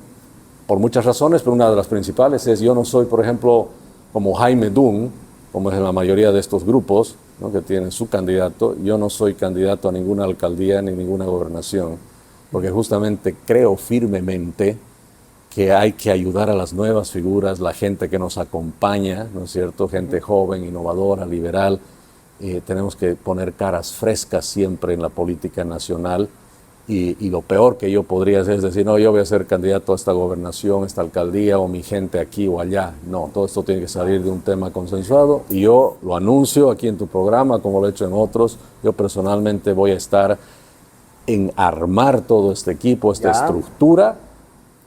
por muchas razones, pero una de las principales es, yo no soy, por ejemplo, como Jaime Dunn, como es en la mayoría de estos grupos, ¿no? Que tienen su candidato. Yo no soy candidato a ninguna alcaldía ni ninguna gobernación, porque justamente creo firmemente que hay que ayudar a las nuevas figuras, la gente que nos acompaña, ¿no es cierto? Gente joven, innovadora, liberal. Tenemos que poner caras frescas siempre en la política nacional, y lo peor que yo podría hacer es decir, no, yo voy a ser candidato a esta gobernación, esta alcaldía, o mi gente aquí o allá. No, todo esto tiene que salir de un tema consensuado, y yo lo anuncio aquí en tu programa, como lo he hecho en otros. Yo personalmente voy a estar en armar todo este equipo, esta estructura,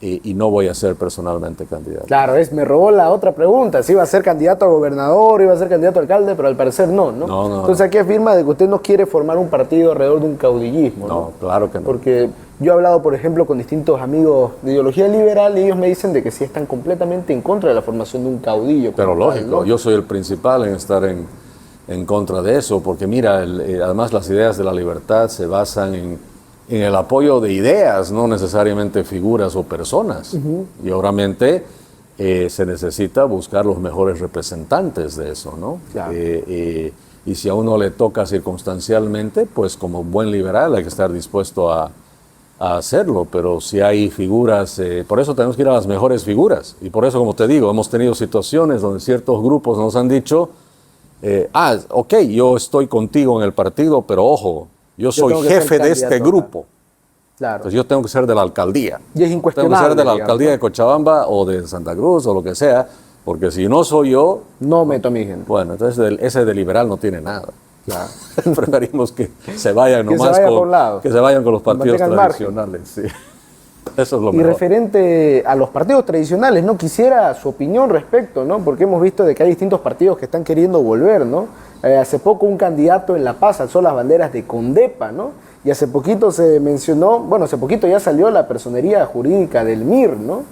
y no voy a ser personalmente candidato. Claro, me robó la otra pregunta. Si iba a ser candidato a gobernador, iba a ser candidato a alcalde, pero al parecer no. Entonces aquí afirma de que usted no quiere formar un partido alrededor de un caudillismo. No, claro que no. Porque yo he hablado, por ejemplo, con distintos amigos de ideología liberal, y ellos me dicen de que sí están completamente en contra de la formación de un caudillo. Pero lógico, ¿no? Yo soy el principal en estar en contra de eso, porque mira, además las ideas de la libertad se basan en el apoyo de ideas, no necesariamente figuras o personas. Y obviamente se necesita buscar los mejores representantes de eso, ¿no? Claro. Y si a uno le toca circunstancialmente, pues como buen liberal hay que estar dispuesto a hacerlo. Pero si hay figuras, por eso tenemos que ir a las mejores figuras. Y por eso, como te digo, hemos tenido situaciones donde ciertos grupos nos han dicho, ok, yo estoy contigo en el partido, pero ojo, yo soy jefe de este grupo. Claro. Entonces yo tengo que ser de la alcaldía. Y es incuestionable. Tengo que ser de la alcaldía de Cochabamba o de Santa Cruz o lo que sea, porque si no soy yo... No meto a mi gente. Bueno, entonces ese de liberal no tiene nada. Claro. Preferimos que se vayan que nomás que se vayan con los partidos tradicionales. Sí. Eso es lo mejor. Y referente a los partidos tradicionales, ¿no? Quisiera su opinión respecto, ¿no? Porque hemos visto de que hay distintos partidos que están queriendo volver, ¿no? Hace poco un candidato en La Paz alzó las banderas de Condepa, ¿no? Y hace poquito se mencionó, bueno, hace poquito ya salió la personería jurídica del MIR, ¿no?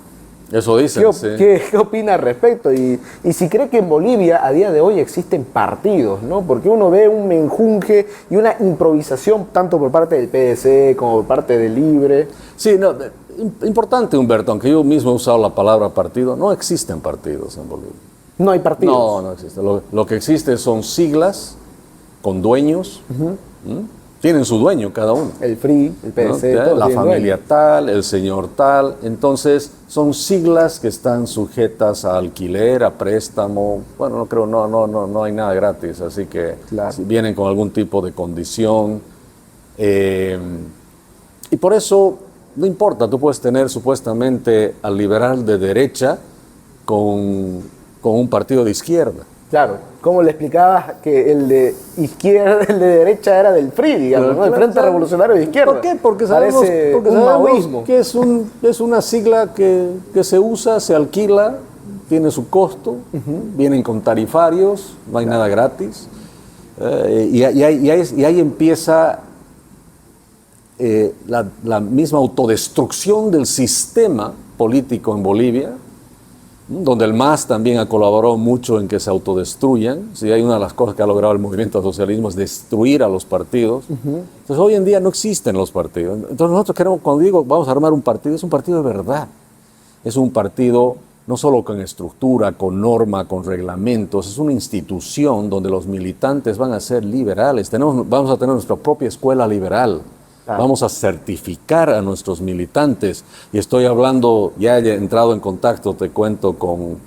Eso dicen, sí. ¿Qué opina al respecto? Y si cree que en Bolivia a día de hoy existen partidos, ¿no? Porque uno ve un menjunje y una improvisación tanto por parte del PDC como por parte del Libre. Sí, no, importante, Humberto, aunque yo mismo he usado la palabra partido, no existen partidos en Bolivia. No hay partidos. No existe. Lo que existe son siglas con dueños. Tienen su dueño cada uno. El FRI, el PDC, ¿no? La familia tal, el señor tal. Entonces, son siglas que están sujetas a alquiler, a préstamo. Bueno, no hay nada gratis, así que si vienen con algún tipo de condición. Y por eso, no importa, tú puedes tener supuestamente al liberal de derecha con un partido de izquierda. Claro. ¿Cómo le explicabas que el de izquierda, el de derecha era del FRI, digamos, ¿no? El Frente Revolucionario de Izquierda? ¿Por qué? Porque sabemos, maoísmo. que es una sigla que se usa, se alquila, tiene su costo, vienen con tarifarios, no hay nada gratis. Y ahí empieza la misma autodestrucción del sistema político en Bolivia, donde el MAS también ha colaborado mucho en que se autodestruyan. Sí, hay una de las cosas que ha logrado el movimiento al socialismo es destruir a los partidos. Entonces hoy en día no existen los partidos. Entonces nosotros queremos, cuando digo vamos a armar un partido, es un partido de verdad. Es un partido no solo con estructura, con norma, con reglamentos, es una institución donde los militantes van a ser liberales. Vamos a tener nuestra propia escuela liberal. Vamos a certificar a nuestros militantes. Y estoy hablando, ya he entrado en contacto, te cuento, con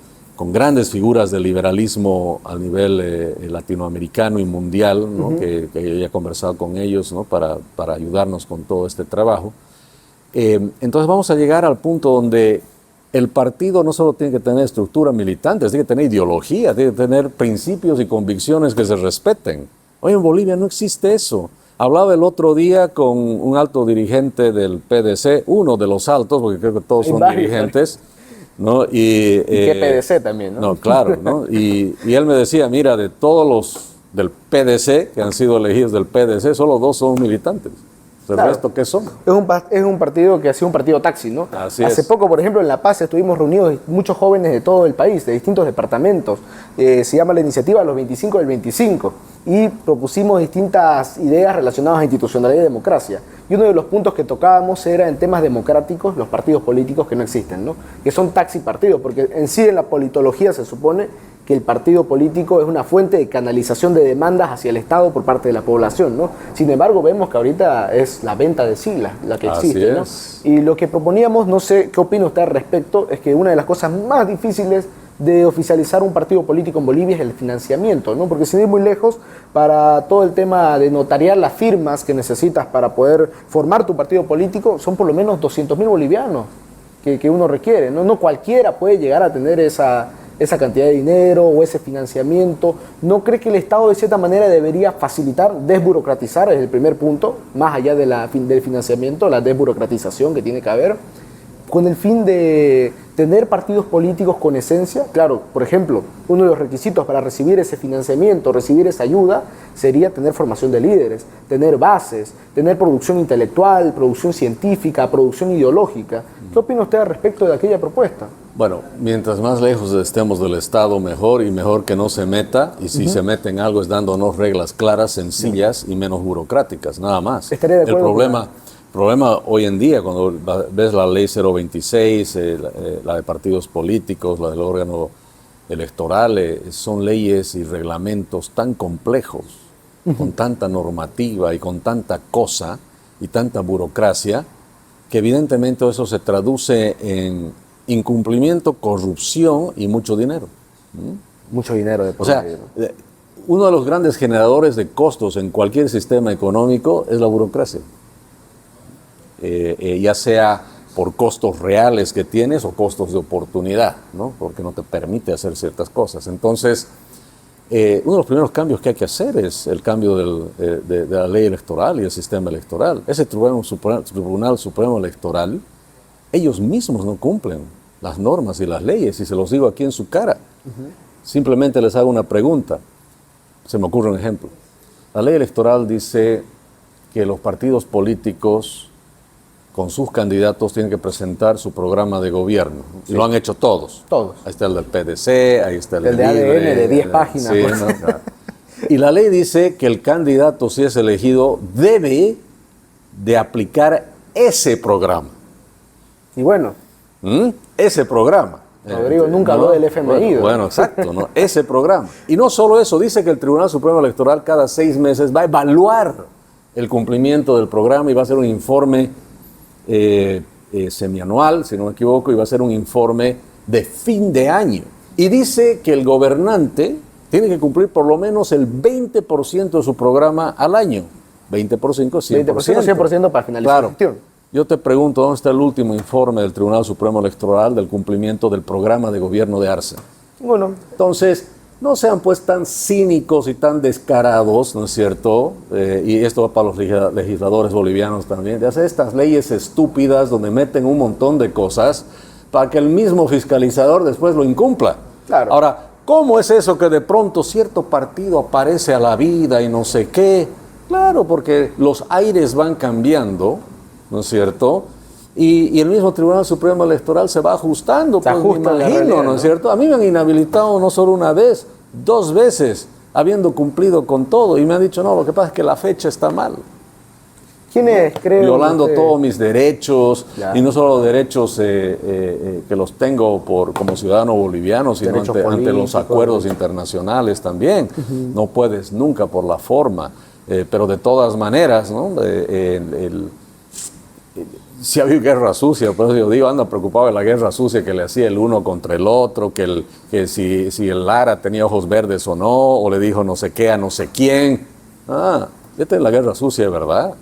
grandes figuras del liberalismo a nivel latinoamericano y mundial, ¿no? que yo ya he conversado con ellos, ¿no? para ayudarnos con todo este trabajo. Entonces vamos a llegar al punto donde el partido no solo tiene que tener estructura militante, tiene que tener ideología, tiene que tener principios y convicciones que se respeten. Hoy en Bolivia no existe eso. Hablaba el otro día con un alto dirigente del PDC, uno de los altos, porque creo que todos son dirigentes, ¿no? Y que PDC también, ¿no? No, claro, ¿no? Y él me decía, mira, de todos los del PDC, que han sido elegidos del PDC, solo 2 son militantes. ¿El resto qué son? Es un partido que ha sido un partido taxi, ¿no? Hace poco, por ejemplo, en La Paz estuvimos reunidos muchos jóvenes de todo el país, de distintos departamentos. Se llama la iniciativa Los 25 del 25 y propusimos distintas ideas relacionadas a institucionalidad y democracia. Y uno de los puntos que tocábamos era en temas democráticos, los partidos políticos que no existen, ¿no? Que son taxi partidos, porque en sí en la politología se supone que el partido político es una fuente de canalización de demandas hacia el Estado por parte de la población, ¿no? Sin embargo, vemos que ahorita es la venta de siglas la que existe, ¿no? Y lo que proponíamos, no sé qué opina usted al respecto, es que una de las cosas más difíciles de oficializar un partido político en Bolivia es el financiamiento, ¿no? Porque sin ir muy lejos, para todo el tema de notariar las firmas que necesitas para poder formar tu partido político, son por lo menos 200.000 bolivianos que uno requiere, ¿no? No cualquiera puede llegar a tener esa cantidad de dinero o ese financiamiento. ¿No cree que el Estado de cierta manera debería facilitar, desburocratizar, es el primer punto, más allá de del financiamiento, la desburocratización que tiene que haber, con el fin de tener partidos políticos con esencia? Claro, por ejemplo, uno de los requisitos para recibir ese financiamiento, recibir esa ayuda, sería tener formación de líderes, tener bases, tener producción intelectual, producción científica, producción ideológica. ¿Qué opina usted al respecto de aquella propuesta? Bueno, mientras más lejos estemos del Estado, mejor, y mejor que no se meta, y si se mete en algo es dándonos reglas claras, sencillas y menos burocráticas, nada más. Estaría de acuerdo. El problema hoy en día, cuando ves la ley 026, la de partidos políticos, la del órgano electoral, son leyes y reglamentos tan complejos, con tanta normativa y con tanta cosa y tanta burocracia, que evidentemente eso se traduce en incumplimiento, corrupción y mucho dinero. Mucho dinero de por medio, ¿no? Uno de los grandes generadores de costos en cualquier sistema económico es la burocracia. Ya sea por costos reales que tienes o costos de oportunidad, ¿no? Porque no te permite hacer ciertas cosas. Entonces, uno de los primeros cambios que hay que hacer es el cambio de la ley electoral y el sistema electoral. Ese Tribunal Supremo Electoral, ellos mismos no cumplen las normas y las leyes, y se los digo aquí en su cara. Simplemente les hago una pregunta. Se me ocurre un ejemplo. La ley electoral dice que los partidos políticos con sus candidatos tienen que presentar su programa de gobierno. Sí. Y lo han hecho todos. Todos. Ahí está el del PDC, ahí está el de ADN de 10 páginas. Sí, ¿no? Claro. Y la ley dice que el candidato, si es elegido, debe de aplicar ese programa. Y bueno. Ese programa. Rodrigo nunca habló del FMI. Bueno, exacto, ¿no? Ese programa. Y no solo eso, dice que el Tribunal Supremo Electoral cada 6 meses va a evaluar el cumplimiento del programa y va a hacer un informe semianual, si no me equivoco, y va a ser un informe de fin de año. Y dice que el gobernante tiene que cumplir por lo menos el 20% de su programa al año. 20%, 100%. 100% para finalizar la gestión. Yo te pregunto, ¿dónde está el último informe del Tribunal Supremo Electoral del cumplimiento del programa de gobierno de Arce? Bueno. Entonces, no sean pues tan cínicos y tan descarados, ¿no es cierto? Y esto va para los legisladores bolivianos también, de hacer estas leyes estúpidas donde meten un montón de cosas para que el mismo fiscalizador después lo incumpla. Claro. Ahora, ¿cómo es eso que de pronto cierto partido aparece a la vida y no sé qué? Claro, porque los aires van cambiando, ¿no es cierto? Y el mismo Tribunal Supremo Electoral se va ajustando, se ajusta, me imagino, realidad, ¿no es cierto? A mí me han inhabilitado no solo una vez, 2 veces, habiendo cumplido con todo, y me han dicho, no, lo que pasa es que la fecha está mal. ¿Quiénes creen Violando usted? todos mis derechos, Ya. y no solo derechos que los tengo como ciudadano boliviano, sino Derechos ante los políticos. acuerdos internacionales también. No puedes nunca por la forma, pero de todas maneras, ¿no? Si había guerra sucia, por eso yo digo, anda preocupado de la guerra sucia que le hacía el uno contra el otro, que si el Lara tenía ojos verdes o no, o le dijo no sé qué a no sé quién. Esta es la guerra sucia, ¿verdad?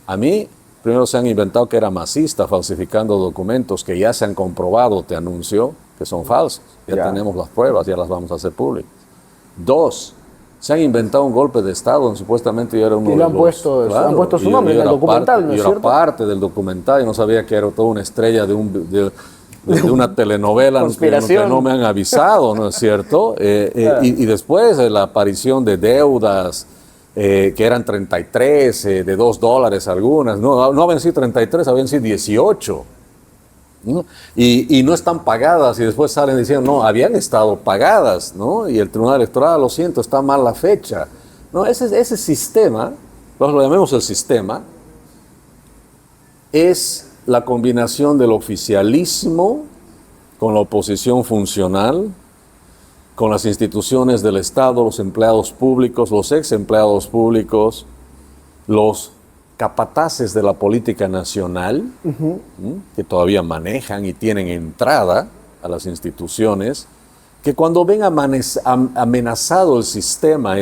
A mí, primero se han inventado que era masista, falsificando documentos que ya se han comprobado, te anuncio, que son falsos. Ya tenemos las pruebas, ya las vamos a hacer públicas. 2, se han inventado un golpe de Estado, donde supuestamente yo era uno Y de lo los... han puesto su nombre en el documental, ¿no es yo cierto? era parte del documental y no sabía que era toda una estrella de una telenovela Conspiración. que no me han avisado, ¿no es cierto? Y después la aparición de deudas, que eran 33, de $2 algunas, no habían sido 33, habían sido 18. ¿No? Y no están pagadas y después salen diciendo, no, habían estado pagadas, ¿no? Y el Tribunal Electoral, lo siento, está mal la fecha. No, ese sistema, lo llamemos el sistema, es la combinación del oficialismo con la oposición funcional, con las instituciones del Estado, los empleados públicos, los ex empleados públicos, los capataces de la política nacional, que todavía manejan y tienen entrada a las instituciones, que cuando ven amenazado el sistema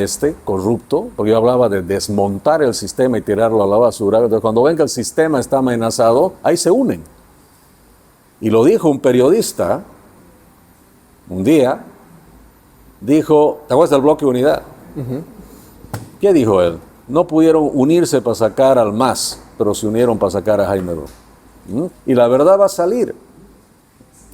corrupto, porque yo hablaba de desmontar el sistema y tirarlo a la basura, entonces cuando ven que el sistema está amenazado, ahí se unen. Y lo dijo un periodista, un día, dijo, ¿te acuerdas del bloque Unidad? ¿Qué dijo él? No pudieron unirse para sacar al MAS, pero se unieron para sacar a Jaime Ross. Y la verdad va a salir.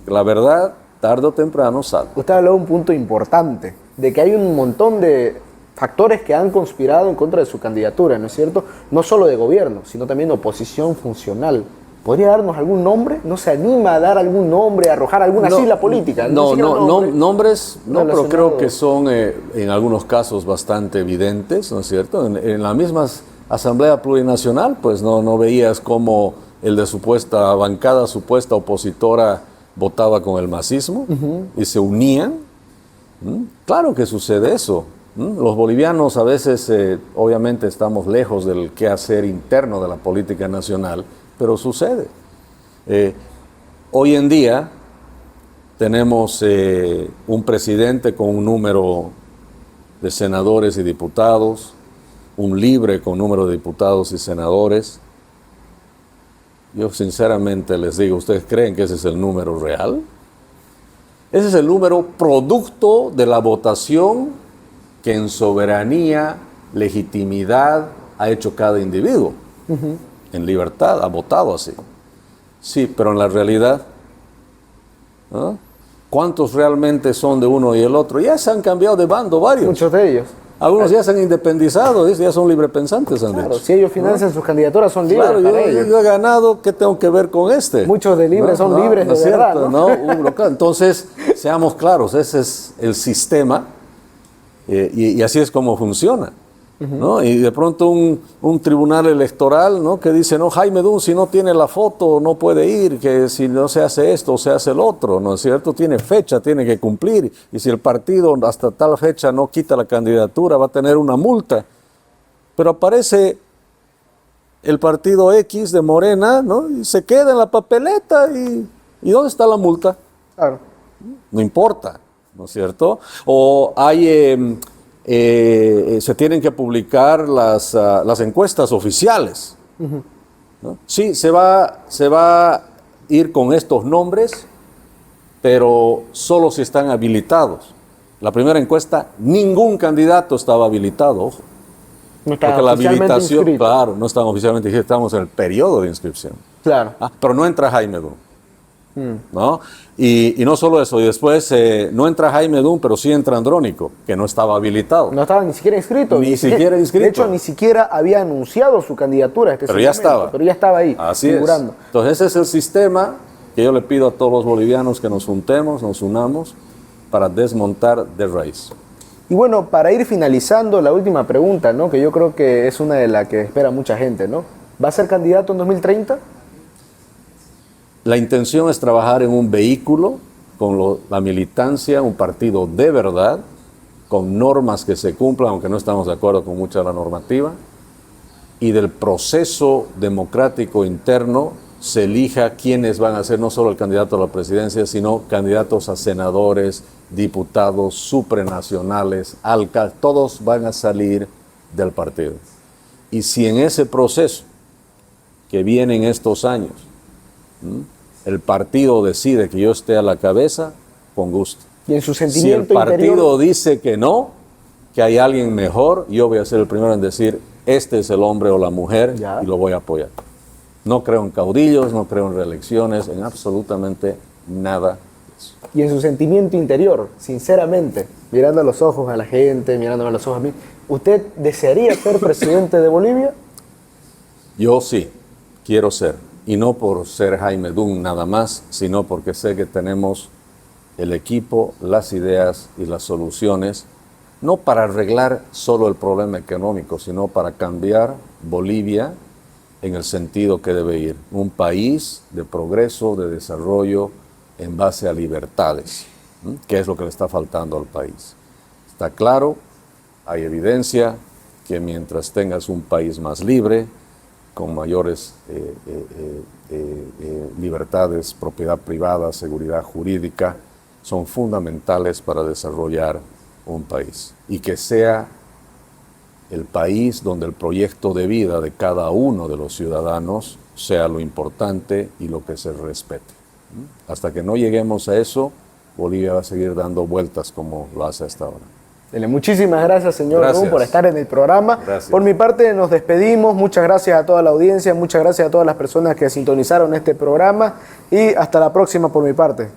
La verdad, tarde o temprano, sale. Usted habló de un punto importante, de que hay un montón de factores que han conspirado en contra de su candidatura, ¿no es cierto? No solo de gobierno, sino también de oposición funcional. ¿Podría darnos algún nombre? ¿No se anima a dar algún nombre, a arrojar alguna sigla política? Nombres no, pero creo que relacionados. son en algunos casos bastante evidentes, ¿no es cierto? En la misma Asamblea Plurinacional, pues no veías cómo el de supuesta bancada, supuesta opositora, votaba con el masismo y se unían. Claro que sucede eso. Los bolivianos a veces, obviamente, estamos lejos del quehacer interno de la política nacional, pero sucede. Hoy en día tenemos un presidente con un número de senadores y diputados, un libre con número de diputados y senadores. Yo sinceramente les digo, ¿ustedes creen que ese es el número real? Ese es el número producto de la votación que en soberanía, legitimidad ha hecho cada individuo. En libertad ha votado así. Sí, pero en la realidad, ¿no? ¿Cuántos realmente son de uno y el otro? Ya se han cambiado de bando varios. Muchos de ellos. Algunos ya se han independizado, ya son librepensantes, han Claro, dicho. si ellos financian sus candidaturas, son libres Claro, para ellos. yo he ganado, ¿qué tengo que ver con este? Muchos de libres son libres no de es verdad, cierto, ¿no? Claro. Entonces, seamos claros, ese es el sistema y así es como funciona. ¿No? Y de pronto un tribunal electoral, ¿no? Que dice, no, Jaime Dun, si no tiene la foto no puede ir, que si no se hace esto o se hace el otro, ¿no es cierto? Tiene fecha, tiene que cumplir, y si el partido hasta tal fecha no quita la candidatura va a tener una multa. Pero aparece el partido X de Morena, ¿no? Y se queda en la papeleta ¿y dónde está la multa? Claro. No importa, ¿no es cierto? O hay... se tienen que publicar las encuestas oficiales. ¿No? Sí, se va a ir con estos nombres, pero solo si están habilitados. la primera encuesta, ningún candidato estaba habilitado, ojo. No estaba Porque la oficialmente habilitación, inscrito. claro, no estamos oficialmente inscritos, estamos en el periodo de inscripción. Claro. Pero no entra Jaime Dunn, ¿no? Y no solo eso, y después no entra Jaime Dunn, pero sí entra Andrónico, que no estaba habilitado. No estaba ni siquiera inscrito. Ni siquiera inscrito. De hecho, ni siquiera había anunciado su candidatura Pero ya estaba. Pero ya estaba ahí, Así figurando. es. Entonces ese es el sistema que yo le pido a todos los bolivianos que nos juntemos, nos unamos para desmontar de raíz. Y bueno, para ir finalizando, la última pregunta, ¿no? Que yo creo que es una de las que espera mucha gente, ¿no? ¿Va a ser candidato en 2030? La intención es trabajar en un vehículo con la militancia, un partido de verdad, con normas que se cumplan, aunque no estamos de acuerdo con mucha de la normativa, y del proceso democrático interno se elija quiénes van a ser no solo el candidato a la presidencia, sino candidatos a senadores, diputados, supranacionales, alcaldes, todos van a salir del partido. Y si en ese proceso que viene en estos años, el partido decide que yo esté a la cabeza, con gusto. Y en su Si el sentimiento partido interior, dice que no, que hay alguien mejor, yo voy a ser el primero en decir, este es el hombre o la mujer, Ya. y lo voy a apoyar. No creo en caudillos, no creo en reelecciones, en absolutamente nada. y en su sentimiento interior, sinceramente, mirando a los ojos a la gente, mirándome a los ojos a mí, ¿usted desearía ser presidente de Bolivia? Yo sí, quiero ser. Y no por ser Jaime Dunn nada más, sino porque sé que tenemos el equipo, las ideas y las soluciones, no para arreglar solo el problema económico, sino para cambiar Bolivia en el sentido que debe ir. Un país de progreso, de desarrollo, en base a libertades, que es lo que le está faltando al país. Está claro, hay evidencia que mientras tengas un país más libre, con mayores libertades, propiedad privada, seguridad jurídica, son fundamentales para desarrollar un país. Y que sea el país donde el proyecto de vida de cada uno de los ciudadanos sea lo importante y lo que se respete. Hasta que no lleguemos a eso, Bolivia va a seguir dando vueltas como lo hace hasta ahora. Muchísimas gracias, señor Gracias. Dunn, por estar en el programa. Gracias. Por mi parte, nos despedimos. Muchas gracias a toda la audiencia, muchas gracias a todas las personas que sintonizaron este programa y hasta la próxima por mi parte.